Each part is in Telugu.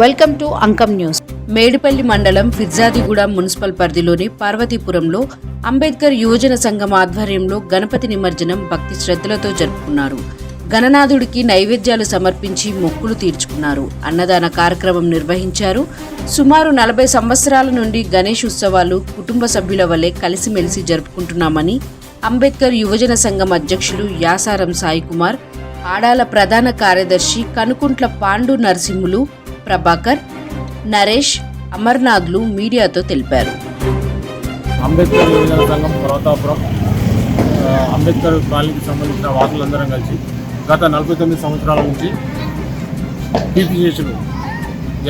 Welcome to Ankam news. Medipally మండలం ఫిర్జాదిగూడ మున్సిపల్ పరిధిలోని పార్వతీపురంలో అంబేద్కర్ యువజన సంఘం ఆధ్వర్యంలో గణపతి నిమజ్జనం భక్తి శ్రద్ధలతో జరుపుకున్నారు. గణనాథుడికి నైవేద్యాలు సమర్పించి మొక్కులు తీర్చుకున్నారు. అన్నదాన కార్యక్రమం నిర్వహించారు. సుమారు 40 సంవత్సరాల నుండి గణేష్ ఉత్సవాలు కుటుంబ సభ్యుల వలె కలిసిమెలిసి జరుపుకుంటున్నామని అంబేద్కర్ యువజన సంఘం అధ్యక్షులు యాసారం సాయి కుమార్, ఆడాల ప్రధాన కార్యదర్శి కనుకుంట్ల పాండు నరసింహులు, ప్రభాకర్, నరేష్, అమర్నాథ్లు మీడియాతో తెలిపారు. అంబేద్కర్ యువజన సంఘం పర్వతాపురం అంబేద్కర్ కాలనీకి సంబంధించిన వాసులందరం కలిసి గత 49 సంవత్సరాల నుంచి కీర్తిశేషులు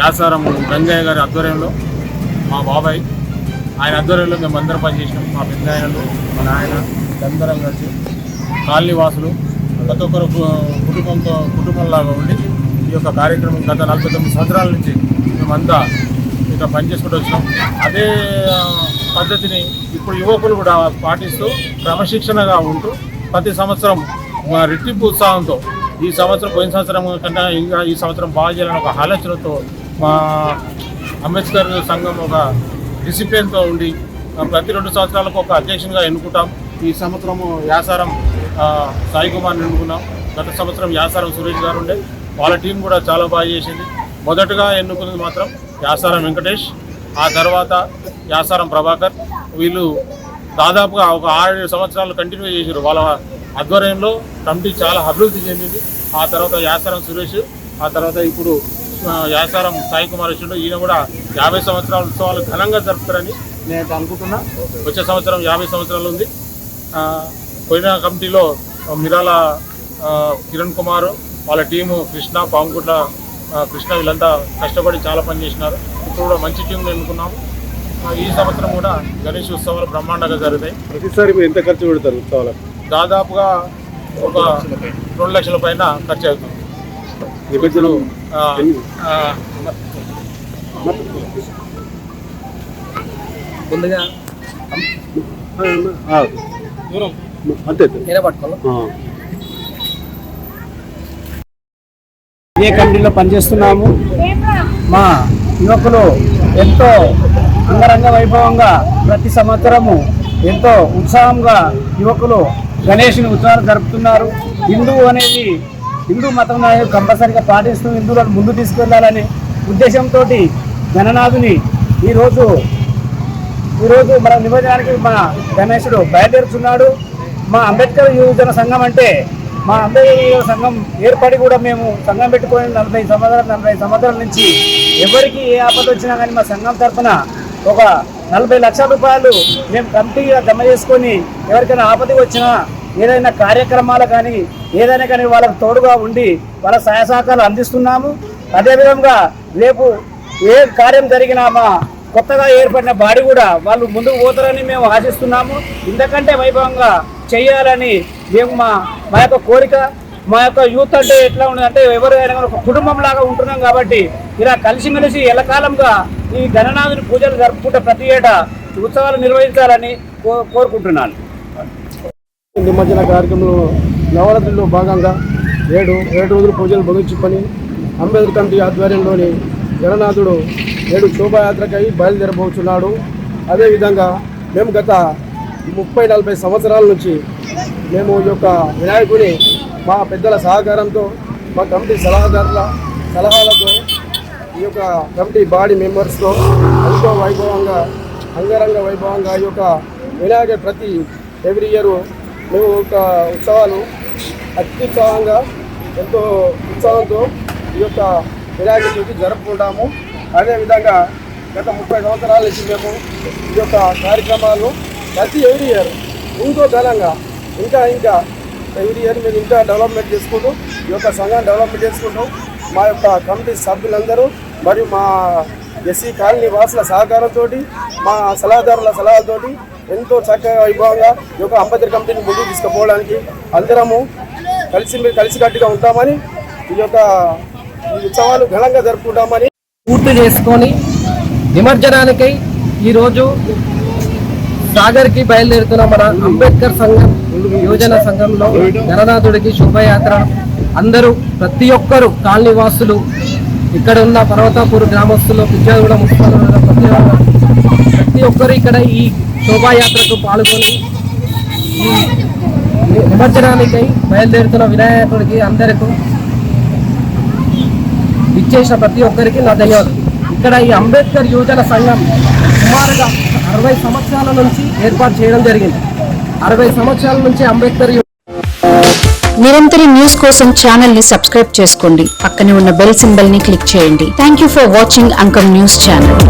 యాసారం గంగయ్య గారి ఆధ్వర్యంలో, మా బాబాయ్ ఆయన ఆధ్వర్యంలో మేమందరం పనిచేసినాం. మా పెద్ద ఆయనలు, మా నాయన అందరం కలిసి కాలనీ వాసులు ప్రతి ఒక్కరు కుటుంబంలాగా ఉండి ఈ యొక్క కార్యక్రమం గత 49 సంవత్సరాల నుంచి మేమంతా ఇక పనిచేసుకుంటూ వచ్చినాం. అదే పద్ధతిని ఇప్పుడు యువకులు కూడా పాటిస్తూ క్రమశిక్షణగా ఉంటూ ప్రతి సంవత్సరం రెట్టింపు ఉత్సాహంతో ఈ సంవత్సరం పోయిన సంవత్సరం కన్నా ఇంకా ఈ సంవత్సరం బాగా చేయాలని ఒక ఆలోచనతో మా అంబేద్కర్ సంఘం ఒక డిసిప్లిన్తో ఉండి ప్రతి 2 సంవత్సరాలకు ఒక అధ్యక్షునిగా ఎన్నుకుంటాం. ఈ సంవత్సరము యాసారం సాయి కుమార్ని ఎన్నుకున్నాం. గత సంవత్సరం యాసారం సురేష్ గారు ఉండే, వాళ్ళ టీం కూడా చాలా బాగా చేసింది. మొదటగా ఎన్నుకున్నది మాత్రం యాసారం వెంకటేష్, ఆ తర్వాత యాసారం ప్రభాకర్. వీళ్ళు దాదాపుగా ఒక 6-7 సంవత్సరాలు కంటిన్యూ చేశారు. వాళ్ళ ఆధ్వర్యంలో కమిటీ చాలా అభివృద్ధి చెందింది. ఆ తర్వాత యాసారం సురేష్, ఆ తర్వాత ఇప్పుడు యాసారం సాయి కుమార్ వచ్చిండు. ఈయన కూడా 50 సంవత్సరాల ఉత్సవాలు ఘనంగా జరుపుతారని నేను అనుకుంటున్నా. వచ్చే సంవత్సరం 50 సంవత్సరాలు ఉంది. పోయిన కమిటీలో మిరాల కిరణ్ కుమార్, వాళ్ళ టీము కృష్ణ, పాంగుట్ల కృష్ణ, వీళ్ళంతా కష్టపడి చాలా పని చేసినారు. ఇప్పుడు కూడా మంచి టీంని ఎన్నుకున్నాము. ఈ సంవత్సరం కూడా గణేష్ ఉత్సవాలు బ్రహ్మాండంగా జరుగుతాయి. ప్రతిసారి ఎంత ఖర్చు పెడతారు ఉత్సవాలకు? దాదాపుగా ఒక 2 లక్షల పైన ఖర్చు అవుతుంది. నిమజ్జనం ముందుగా అంతే ఇదే కమిటీలో పనిచేస్తున్నాము. మా యువకులు ఎంతో అంగరంగ వైభవంగా ప్రతి సంవత్సరము ఎంతో ఉత్సాహంగా యువకులు గణేషుని ఉత్సవాలు జరుపుతున్నారు. హిందూ మతం అనేది కంపల్సరిగా పాటిస్తూ హిందువులను ముందు తీసుకెళ్లాలనే ఉద్దేశంతో గణనాథుని ఈరోజు మన నిమజ్జనానికి మా గణేశుడు బయలుదేరుతున్నాడు. మా అంబేద్కర్ యువజన సంఘం అంటే మా అంబేద్కర్ యువజన సంఘం ఏర్పడి కూడా మేము సంఘం పెట్టుకొని 40 సంవత్సరాల నుంచి ఎవరికి ఏ ఆపద వచ్చినా కానీ మా సంఘం తరఫున ఒక 40 లక్షల రూపాయలు మేము కమిటీగా జమ చేసుకొని ఎవరికైనా ఆపద వచ్చినా ఏదైనా కార్యక్రమాలు కానీ ఏదైనా కానీ వాళ్ళకు తోడుగా ఉండి వాళ్ళ సహాయ సహకారాలు అందిస్తున్నాము. అదేవిధంగా రేపు ఏ కార్యం జరిగినా మా కొత్తగా ఏర్పడిన బాడీ కూడా వాళ్ళు ముందుకు పోతారని మేము ఆశిస్తున్నాము. ఇంతకంటే వైభవంగా చేయాలని మేము మా యొక్క కోరిక. మా యొక్క యూత్ అంటే ఎట్లా ఉండదంటే ఎవరైనా ఒక కుటుంబం లాగా ఉంటున్నాం కాబట్టి ఇలా కలిసిమెలిసి ఎల్లకాలంగా ఈ గణనాథుని పూజలు జరుపుకుంటే ప్రతి ఏటా ఉత్సవాలు నిర్వహించాలని కోరుకుంటున్నాను. నిమజ్జన కార్యక్రమంలో నవరాత్రిలో భాగంగా 7 రోజులు పూజలు ముగించుకొని అంబేద్కర్ కమిటీ ఆధ్వర్యంలోని గణనాథుడు 7 శోభాయాత్రకై బయలుదేరబోతున్నాడు. అదేవిధంగా మేము గత 30-40 సంవత్సరాల నుంచి మేము ఈ యొక్క వినాయకుని మా పెద్దల సహకారంతో, మా కమిటీ సలహాదారుల సలహాలతో, ఈ యొక్క కమిటీ బాడీ మెంబర్స్తో ఎంతో వైభవంగా అంగరంగ వైభవంగా ఈ యొక్క వినాయక ప్రతి ఎవ్రీ ఇయర్ మేము ఒక ఉత్సవాలు అత్యుత్సాహంగా ఎంతో ఉత్సాహంతో ఈ యొక్క వినాయక చవితి జరుపుకుంటాము. అదేవిధంగా గత 30 సంవత్సరాల నుంచి మేము ఈ యొక్క కార్యక్రమాలు ప్రతి ఎవ్రీ ఇయర్ ఇంకో ఘనంగా ఇంకా ఎవ్రీ ఇయర్ మేము ఇంకా డెవలప్మెంట్ చేసుకుంటూ ఈ యొక్క సంఘాన్ని డెవలప్మెంట్ చేసుకుంటాం. మా యొక్క కమిటీ సభ్యులందరూ మరియు మా ఎస్సీ కాలనీ వాసుల సహకారంతో, మా సలహాదారుల సలహాలతోటి ఎంతో చక్కగా వైభవంగా ఈ యొక్క అంబేద్కర్ కమిటీని ముందుకు తీసుకుపోవడానికి అందరము కలిసికట్టుగా ఉంటామని, ఈ యొక్క ఉత్సవాలు ఘనంగా జరుపుకుంటామని పూర్తి చేసుకొని నిమజ్జనానికై ఈరోజు సాగర్కి బయలుదేరుతున్న మన అంబేద్కర్ సంఘం యువజన సంఘంలో గణనాథుడికి శోభయాత్ర అందరూ ప్రతి ఒక్కరు కాలనీ వాసులు ఇక్కడ ఉన్న పర్వతాపూర్ గ్రామస్తులు ఫిర్జాదిగూడ మున్సిపల్ ప్రతి ఒక్కరు ఇక్కడ ఈ శోభాయాత్రకు పాల్గొని ఈ నిమజ్జనానికై బయలుదేరుతున్న వినాయకుడికి అందరికీ ఇచ్చేసిన ప్రతి ఒక్కరికి నా ధన్యవాదాలు. ఇక్కడ ఈ అంబేద్కర్ యువజన సంఘం సుమారుగా 60 సంవత్సరాల నుంచి ఏర్పాటు చేయడం జరిగింది. 60 సంవత్సరాల నుంచి అంబేద్కర్ నిరంతర న్యూస్ కోసం ఛానల్ ని సబ్స్క్రైబ్ చేసుకోండి. పక్కనే ఉన్న బెల్ సింబల్ ని క్లిక్ చేయండి. Thank you for watching Ankam news channel.